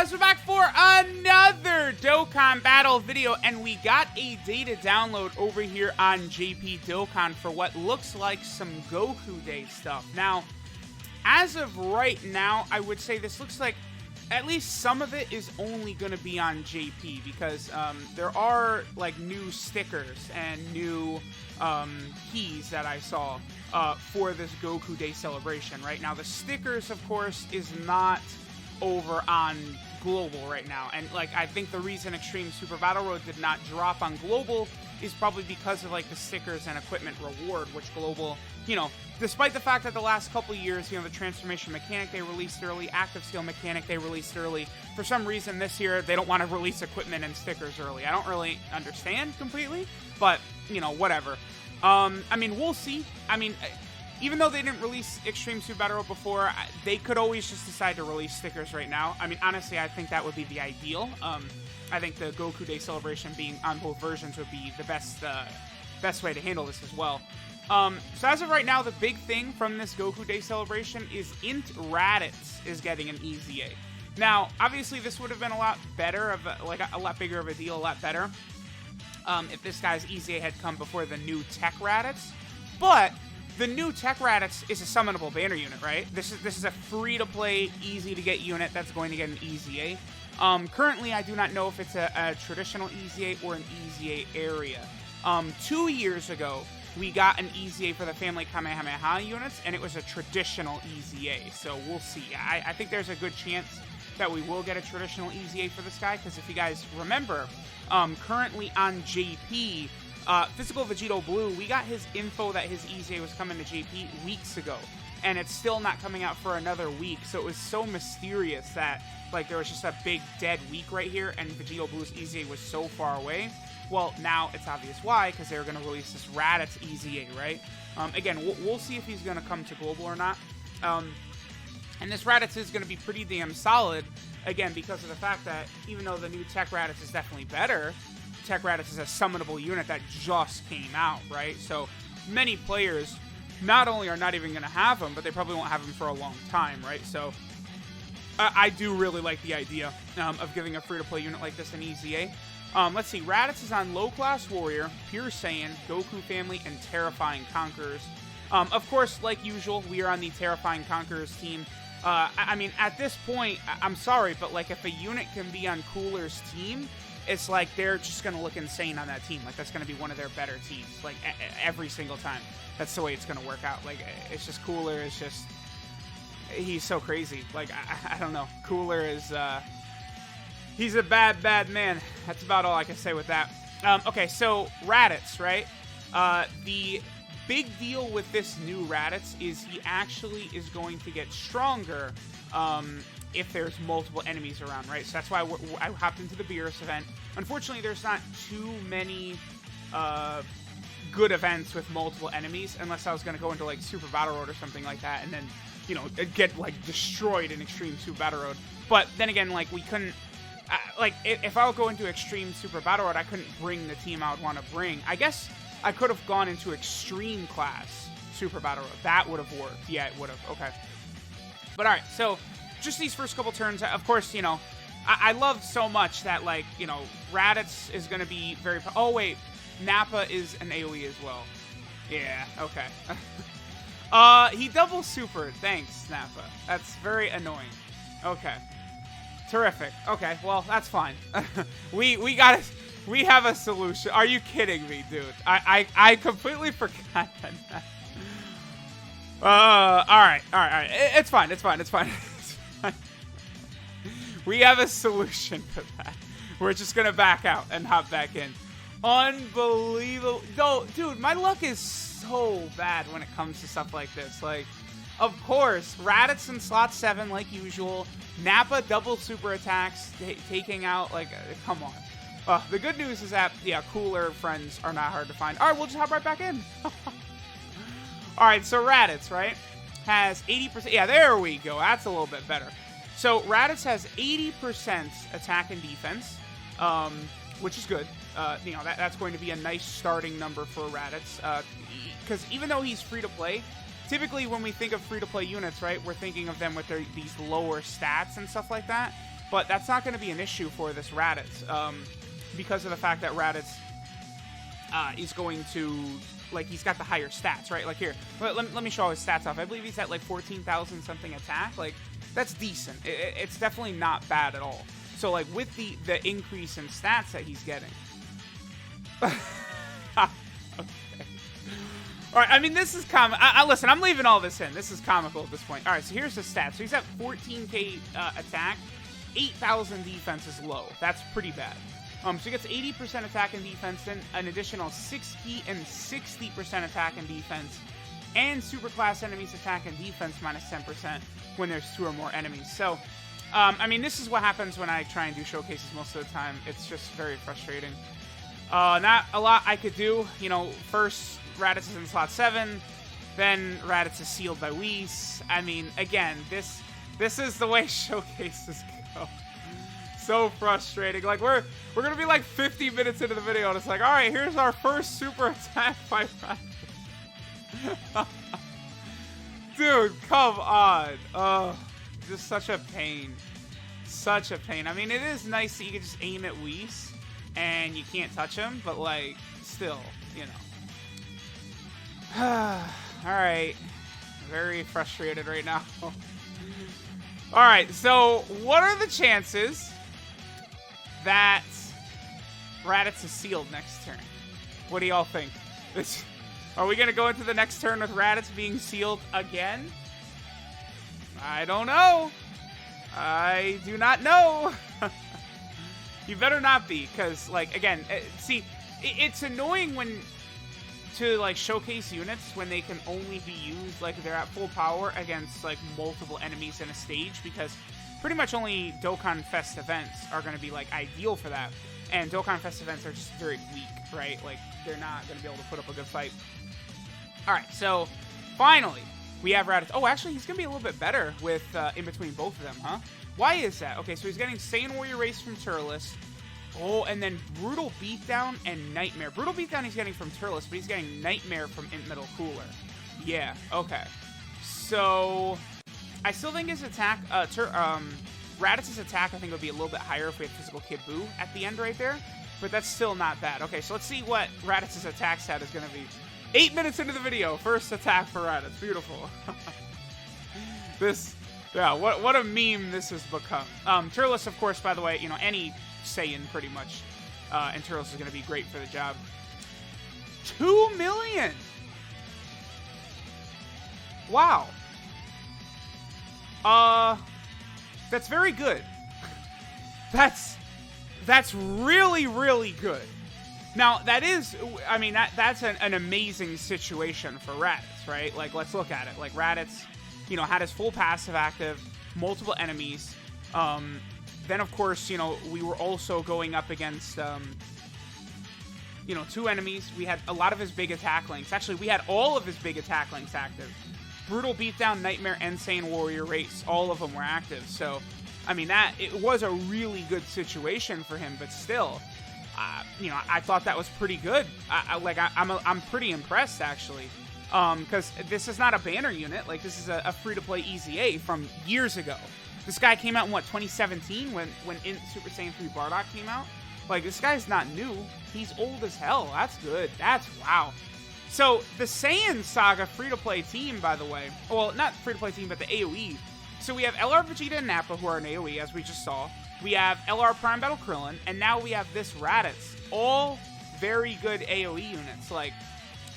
guys, we're back for another Dokkan battle video, and we got a data download over here on JP Dokkan for what looks like some Goku Day stuff. Now, as of right now, I would say this looks like at least some of it is only going to be on JP, because there are like new stickers and new keys that I saw for this Goku Day celebration. Right now, the stickers, of course, is not over on Global right now, and like I think the reason Extreme Super Battle Road did not drop on Global is probably because of like the stickers and equipment reward, which Global, you know, despite the fact that the last couple years, you know, the transformation mechanic they released early, active steel mechanic they released early, for some reason this year they don't want to release equipment and stickers early. I don't really understand completely, but you know, whatever. I mean, we'll see. I mean, even though they didn't release Extreme Super Battle Road before, they could always just decide to release stickers right now. I mean, honestly, I think that would be the ideal. I think the Goku Day celebration being on both versions would be the best way to handle this as well. So as of right now, the big thing from this Goku Day celebration is EZA Raditz is getting an EZA. Now, obviously, this would have been a lot better, a lot bigger of a deal, a lot better, if this guy's EZA had come before the new Tech Raditz. But the new Tech Raditz is a summonable banner unit, right? This is a free-to-play, easy-to-get unit that's going to get an EZA. Currently, I do not know if it's a traditional EZA or an EZA area. 2 years ago, we got an EZA for the Family Kamehameha units, and it was a traditional EZA, so we'll see. I think there's a good chance that we will get a traditional EZA for this guy, because if you guys remember, currently on JP, Physical Vegito Blue, we got his info that his EZA was coming to JP weeks ago, and it's still not coming out for another week, so it was so mysterious that, like, there was just a big dead week right here, and Vegito Blue's EZA was so far away. Well, now it's obvious why, because they're going to release this Raditz EZA, right? Again, we'll see if he's going to come to Global or not. And this Raditz is going to be pretty damn solid, again, because of the fact that even though the new Tech Raditz is definitely better, Tech Raditz is a summonable unit that just came out, right? So many players not only are not even going to have him, but they probably won't have him for a long time, right? So I do really like the idea of giving a free-to-play unit like this an EZA. Let's see, Raditz is on Low Class Warrior, Pure Saiyan, Goku Family, and Terrifying Conquerors. Of course, like usual, we are on the Terrifying Conquerors team. I mean, at this point, I'm sorry, but like if a unit can be on Cooler's team, it's like they're just going to look insane on that team. Like, that's going to be one of their better teams, like every single time. That's the way it's going to work out. Like, it's just Cooler is just, he's so crazy. Like, I don't know. Cooler is, he's a bad, bad man. That's about all I can say with that. Okay, so Raditz, right? The big deal with this new Raditz is he actually is going to get stronger if there's multiple enemies around, right? So that's why I hopped into the Beerus event. Unfortunately, there's not too many good events with multiple enemies, unless I was going to go into like Super Battle Road or something like that, and then, you know, get like destroyed in Extreme Super Battle Road. But then again, like, we couldn't, like, if I would go into Extreme Super Battle Road, I couldn't bring the team I would want to bring. I guess I could have gone into Extreme Class Super Battle Road. That would have worked. Yeah, it would have. Okay. But alright, so just these first couple turns, of course, you know, I love so much that, like, you know, Raditz is going to be very... Oh, wait. Nappa is an AoE as well. Yeah, okay. He double supered. Thanks, Nappa. That's very annoying. Okay. Terrific. Okay, well, that's fine. We got it. We have a solution. Are you kidding me, dude? I completely forgot that. All right. It's fine. We have a solution for that. We're just gonna back out and hop back in. Unbelievable. No, dude, my luck is so bad when it comes to stuff like this. Like, of course, Raditz in slot 7 like usual. Nappa double super attacks, taking out, like, come on. The good news is that, yeah, Cooler friends are not hard to find. All right, we'll just hop right back in. All right, so Raditz, right, has 80%. Yeah, there we go. That's a little bit better. So Raditz has 80% attack and defense, which is good. You know, that's going to be a nice starting number for Raditz. Because even though he's free to play, typically when we think of free to play units, right, we're thinking of them with these lower stats and stuff like that. but that's not going to be an issue for this Raditz, because of the fact that Raditz is going to, like, he's got the higher stats, right? Like, here, let me show his stats off. I believe he's at, like, 14,000 something attack. Like, that's decent. It's definitely not bad at all. So, like, with the increase in stats that he's getting. Okay. All right, I mean, this is listen, I'm leaving all this in. This is comical at this point. All right, so here's the stats. So he's at 14k attack, 8,000 defense is low. That's pretty bad. So he gets 80% attack and defense, then an additional 60 and 60% attack and defense, and superclass enemies attack and defense minus 10% when there's 2 or more enemies. So, I mean, this is what happens when I try and do showcases most of the time. It's just very frustrating. Not a lot I could do. You know, first, Raditz is in slot 7, then Raditz is sealed by Whis. I mean, again, this is the way showcases go. So frustrating. Like, we're gonna be like 50 minutes into the video, and it's like, all right, here's our first super attack by Raditz. Dude, come on. Oh, just such a pain. Such a pain. I mean, it is nice that you can just aim at Whis and you can't touch him, but, like, still, you know. Alright. Very frustrated right now. Alright, so what are the chances that Raditz is sealed next turn? What do y'all think? Are we going to go into the next turn with Raditz being sealed again? I don't know. I do not know. You better not be, because, like, again, see, it's annoying when to, like, showcase units when they can only be used, like, they're at full power against, like, multiple enemies in a stage, because pretty much only Dokkan Fest events are going to be, like, ideal for that. And Dokkan Fest events are just very weak, right? Like, they're not going to be able to put up a good fight. Alright, so, finally, we have Raditz. Oh, actually, he's going to be a little bit better with, in between both of them, huh? Why is that? Okay, so he's getting Saiyan Warrior Race from Turles. Oh, and then Brutal Beatdown and Nightmare. Brutal Beatdown he's getting from Turles, but he's getting Nightmare from Int Middle Cooler. Yeah, okay. So, I still think his attack, Raditz's attack I think would be a little bit higher if we had Physical Kid Buu at the end right there. But that's still not bad. Okay, so let's see what Raditz's attack stat is going to be. 8 minutes into the video, first attack for Raditz. Beautiful. Yeah, what a meme this has become. Turles, of course, by the way, you know, any Saiyan pretty much, and Turles is going to be great for the job. 2 million! Wow. That's very good. That's really, really good. Now, that is, I mean, that's an amazing situation for Raditz, right? Like, let's look at it. Like, Raditz, you know, had his full passive active, multiple enemies. Then, of course, you know, we were also going up against, you know, 2 enemies. We had a lot of his big attack links. Actually, we had all of his big attack links active. Brutal Beatdown, Nightmare, and Saiyan Warrior Race. All of them were active. So, I mean, it was a really good situation for him, but still, you know, I thought that was pretty good. I'm pretty impressed, actually. Because this is not a banner unit. Like, this is a free-to-play EZA from years ago. This guy came out in, what, 2017 when Int Super Saiyan 3 Bardock came out? Like, this guy's not new. He's old as hell. That's good. That's, wow. So, the Saiyan Saga free-to-play team, by the way, well, not free-to-play team, but the AoE. So, we have LR Vegeta and Nappa, who are an AoE, as we just saw. We have LR Prime Battle Krillin, and now we have this Raditz. All very good AoE units. Like,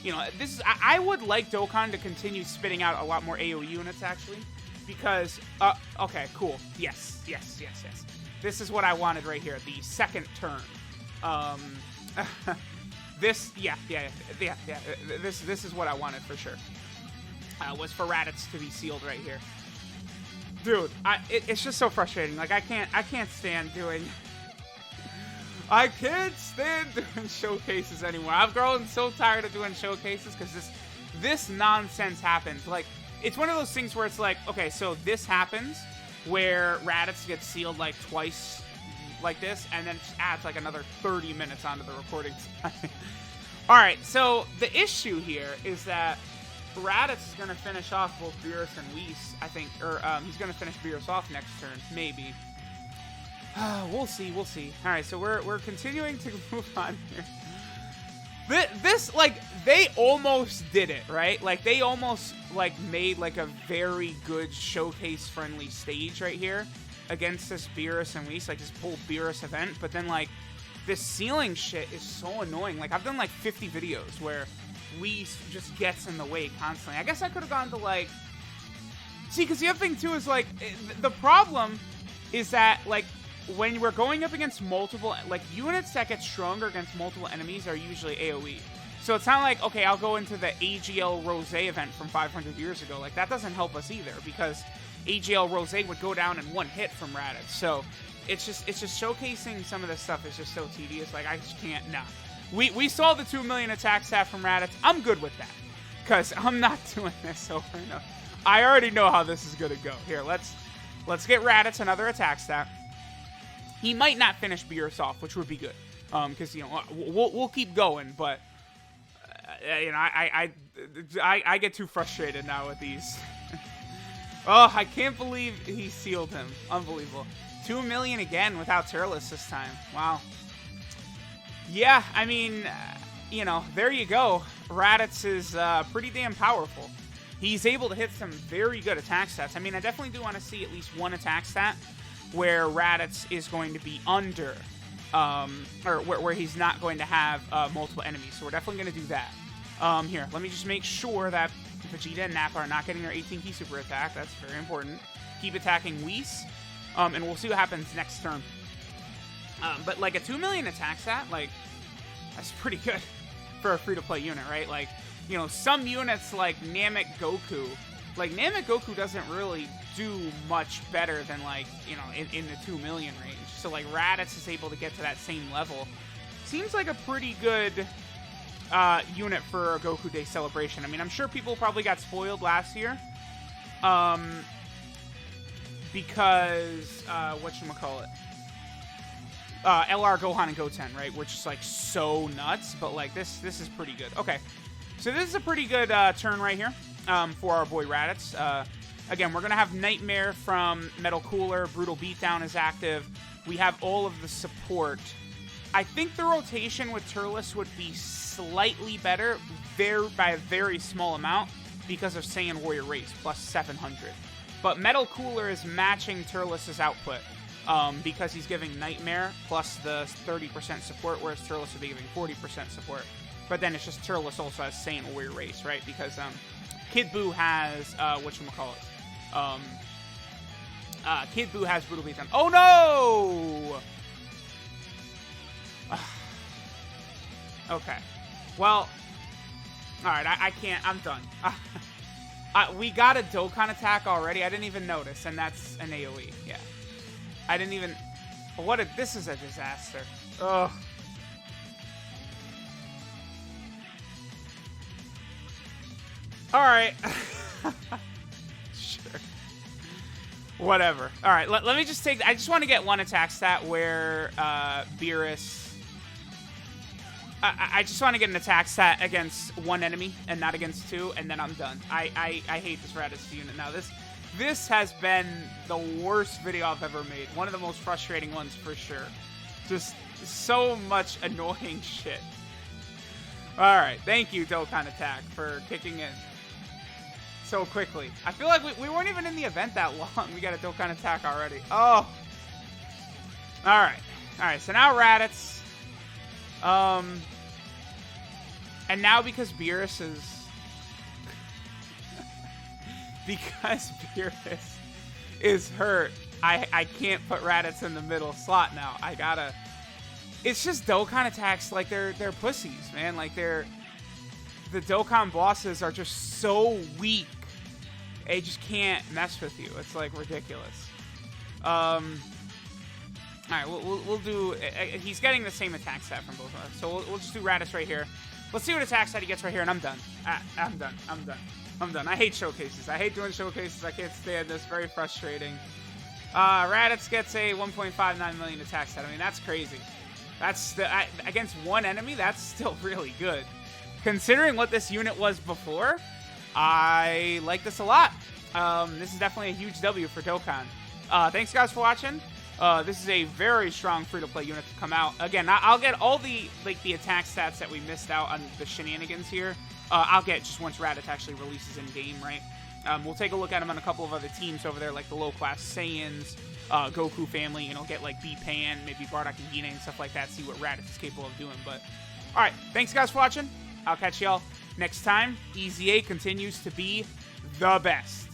you know, this is, I would like Dokkan to continue spitting out a lot more AoE units, actually. Because, okay, cool. Yes. This is what I wanted right here, the second turn. This is what I wanted for sure. Was for Raditz to be sealed right here. Dude, it's just so frustrating. Like, I can't stand doing showcases anymore. I've grown so tired of doing showcases because this nonsense happens. Like, it's one of those things where it's like, okay, so this happens where Raditz gets sealed like twice like this, and then it just adds like another 30 minutes onto the recording time. Alright, so the issue here is that Raditz is going to finish off both Beerus and Whis, I think, or he's going to finish Beerus off next turn, maybe. We'll see, we'll see. All right, so we're continuing to move on here. This, like, they almost did it, right? Like, they almost, like, made, like, a very good showcase-friendly stage right here against this Beerus and Whis, like, this whole Beerus event. But then, like, this ceiling shit is so annoying. Like, I've done, like, 50 videos where Whis just gets in the way constantly. I guess I could have gone to, like... See, because the other thing, too, is, like, the problem is that, like, when we're going up against multiple, like, units that get stronger against multiple enemies are usually AoE. So it's not like, okay, I'll go into the AGL Rose event from 500 years ago. Like, that doesn't help us either, because AGL Rose would go down in one hit from Raditz. So it's just showcasing some of this stuff is just so tedious. Like, I just can't, nah. We saw the 2 million attack stat from Raditz. I'm good with that, because I'm not doing this over and over. I already know how this is gonna go. Here, let's get Raditz another attack stat. He might not finish Beerus off, which would be good, because, you know, we'll keep going. But you know, I get too frustrated now with these. Oh, I can't believe he sealed him. Unbelievable. 2 million again without Turles this time. Wow. Yeah, I mean, you know, there you go. Raditz is pretty damn powerful. He's able to hit some very good attack stats. I mean, I definitely do want to see at least one attack stat where Raditz is going to be under, or where he's not going to have multiple enemies. So we're definitely going to do that. Here, let me just make sure that Vegeta and Nappa are not getting their 18-key super attack. That's very important. Keep attacking Whis, and we'll see what happens next turn. But, like, a 2 million attack stat, like, that's pretty good for a free-to-play unit, right? Like, you know, some units like Namek Goku, like, Namek Goku doesn't really do much better than, like, you know, in the 2 million range. So, like, Raditz is able to get to that same level. Seems like a pretty good unit for a Goku Day celebration. I mean, I'm sure people probably got spoiled last year. Because, whatchamacallit? LR, Gohan, and Goten, right? Which is, like, so nuts. But, like, this is pretty good. Okay. So this is a pretty good turn right here for our boy Raditz. Again, we're going to have Nightmare from Metal Cooler. Brutal Beatdown is active. We have all of the support. I think the rotation with Turles would be slightly better by a very small amount because of Saiyan Warrior Race, plus 700. But Metal Cooler is matching Turles' output because he's giving Nightmare plus the 30% support, whereas Turles would be giving 40% support. But then it's just Turles also has Saiyan Warrior Race, right? Because Kid Buu has, Kid Buu has Brutal Beatdown. Oh, no! Okay. Well, alright, I can't. I'm done. We got a Dokkan attack already. I didn't even notice, and that's an AoE. Yeah. I didn't even... This is a disaster. Ugh. Alright. Sure. Whatever. Alright, let me just take... I just want to get one attack stat where Beerus... I just want to get an attack stat against one enemy and not against two, and then I'm done. I hate this Raditz unit now. This has been the worst video I've ever made. One of the most frustrating ones for sure. Just so much annoying shit. Alright, thank you, Dokkan Attack, for kicking in so quickly. I feel like we weren't even in the event that long. We got a Dokkan Attack already. Oh. Alright. Alright, so now Raditz. And now because Beerus is... because Beerus is hurt, I can't put Raditz in the middle slot now. I gotta... It's just Dokkan attacks, like, they're pussies, man. Like, the Dokkan bosses are just so weak. They just can't mess with you. It's, like, ridiculous. Alright, we'll do... He's getting the same attack stat from both of us. So we'll just do Raditz right here. Let's see what attack stat he gets right here, and I'm done. I'm done. I hate showcases. I hate doing showcases. I can't stand this. Very frustrating. Raditz gets a 1.59 million attack stat. I mean, that's crazy. That's against one enemy, that's still really good. Considering what this unit was before, I like this a lot. This is definitely a huge W for Dokkan. Thanks, guys, for watching. This is a very strong free-to-play unit to come out. Again, I'll get all the attack stats that we missed out on the shenanigans here. I'll get just once Raditz actually releases in-game, right? We'll take a look at him on a couple of other teams over there, like the low-class Saiyans, Goku family, and I'll get like B-Pan, maybe Bardock and Hine and stuff like that, see what Raditz is capable of doing. But, alright, thanks guys for watching. I'll catch y'all next time. EZA continues to be the best.